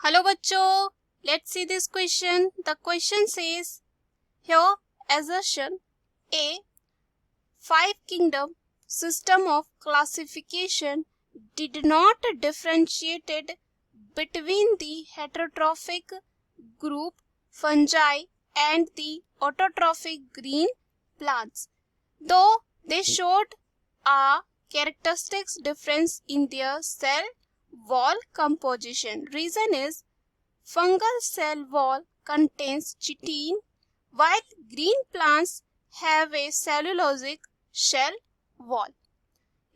Hello बच्चों, let's see this question. The question says here assertion A. Five kingdom system of classification did not differentiate between the heterotrophic group fungi and the autotrophic green plants, though they showed a characteristic difference in their cell wall composition. Reason is fungal cell wall contains chitin while green plants have a cellulosic shell wall.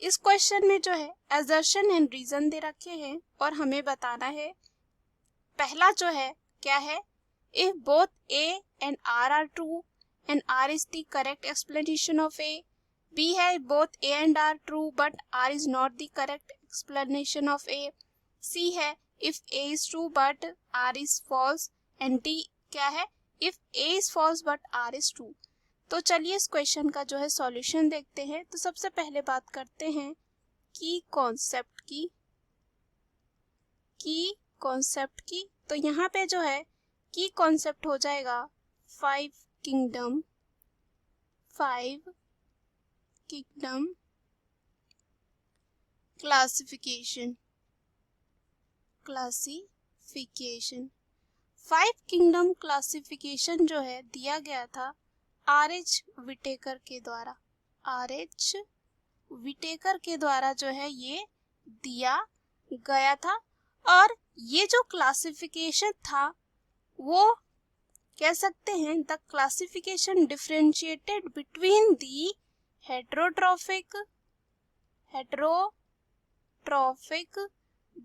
इस question में जो है assertion and reason दे रखे हैं और हमें बताना है पहला जो है क्या है, if both A and R are true and R is the correct explanation of A. B है both A and R true but R is not the correct explanation of A. C है if A is true but R is false and D क्या है if A is false but R is true. तो चलिए इस question का जो है solution देखते हैं. तो सबसे पहले बात करते हैं की कॉन्सेप्ट की. तो यहाँ पे जो है की कॉन्सेप्ट हो जाएगा five kingdom classification. Five kingdom classification जो है दिया गया था R.H. विटेकर के द्वारा जो है ये दिया गया था. और ये जो क्लासिफिकेशन था वो कह सकते हैं the classification differentiated between the heterotrophic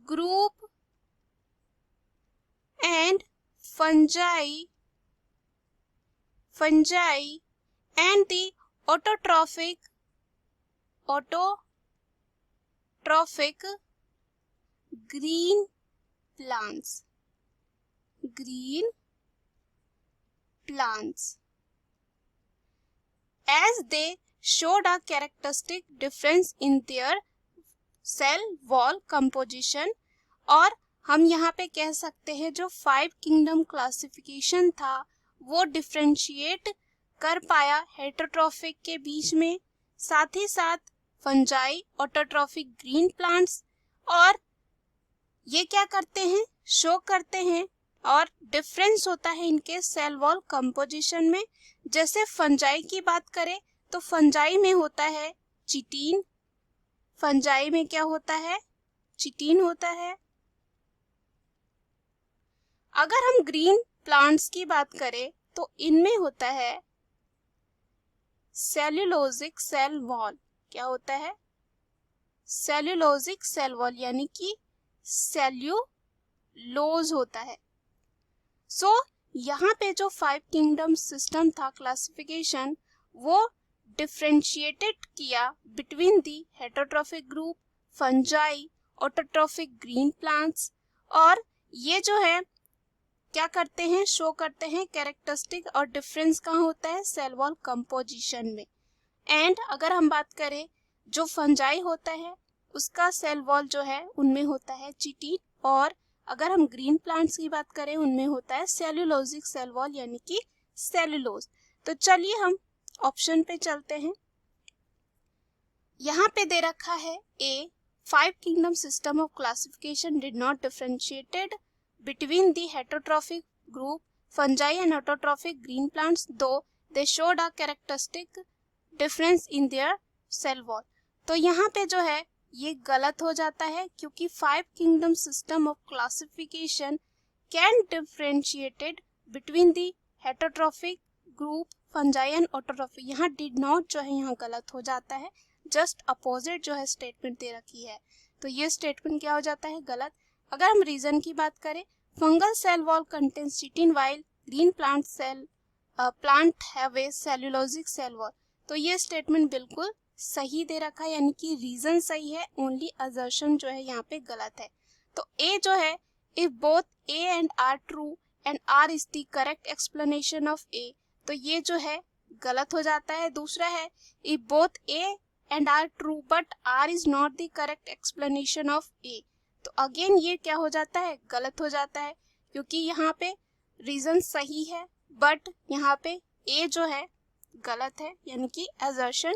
group and fungi and the autotrophic green plants as they showed a characteristic difference in their cell wall composition. और हम यहाँ पे कह सकते हैं जो फाइव किंगडम क्लासिफिकेशन था वो डिफरेंशिएट कर पाया हेटेरोट्रॉफिक के बीच में, साथ ही साथ फंजाई, ऑटोट्रॉफिक ग्रीन प्लांट्स, और ये क्या करते हैं शो करते हैं और डिफरेंस होता है इनके सेल वॉल कंपोजिशन में. जैसे फंजाई की बात करें तो फंजाई में होता है चिटिन, फंजाई में क्या होता है चिटिन होता है. अगर हम ग्रीन प्लांट्स की बात करें तो इनमें होता है सेल्यूलोजिक सेल वॉल. क्या होता है सेल्यूलोजिक सेल वॉल यानी कि सेल्यूलोज होता है. सो यहाँ पे जो फाइव किंगडम सिस्टम था क्लासिफिकेशन वो डिफरेंशिएटेड किया between the heterotrophic group, fungi, autotrophic green plants. और ये जो है क्या करते हैं शो करते हैं कैरेक्टरिस्टिक और डिफरेंस कहाँ होता है सेल वॉल कंपोजिशन में. एंड अगर हम बात करें जो फंजाई होता है उसका सेल वॉल जो है उनमें होता है चिटिन, और अगर हम ग्रीन प्लांट्स की बात करें उनमें होता है सेल्यूलोजिक सेल वॉल यानी कि सेल्यूलोज. तो चलिए हम ऑप्शन पे चलते हैं. यहाँ पे दे रखा है a five kingdom system of classification did not differentiated between the heterotrophic group fungi and autotrophic green plants though they showed a characteristic difference in their cell wall. तो यहाँ पे जो है ये गलत हो जाता है क्योंकि five kingdom system of classification can differentiated between the heterotrophic group fungi and autotrophic. यहाँ डिड नॉट जो है यहाँ गलत हो जाता है, जस्ट अपोजिट जो है स्टेटमेंट दे रखी है तो ये स्टेटमेंट क्या हो जाता है गलत. अगर हम रीजन की बात करें fungal cell wall contains chitin while green plant have a cellulosic cell wall, तो ये स्टेटमेंट बिल्कुल सही दे रखा है यानी कि रीजन सही है, ओनली असर्शन जो है यहाँ पे गलत है. तो ए जो है if both A and R true and R is the correct explanation of A, तो ये जो है गलत हो जाता है. दूसरा है if both A and R true but R is not the correct explanation of A, तो अगेन ये क्या हो जाता है, गलत हो जाता है, क्योंकि यहाँ पे रीजन सही है बट यहाँ पे ए जो है गलत है, यानी कि assertion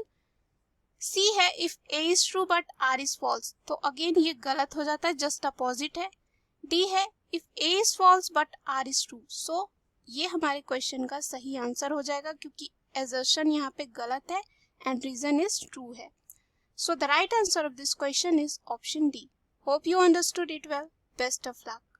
सी है if A is true but R is false, तो अगेन ये गलत हो जाता है, जस्ट अपोजिट है। डी है if A is false but R is true, so ये हमारे क्वेश्चन का सही आंसर हो जाएगा, क्योंकि assertion यहाँ पे गलत है एंड रीजन इज ट्रू है। So the right answer of this question is option D. Hope you understood it well. Best of luck.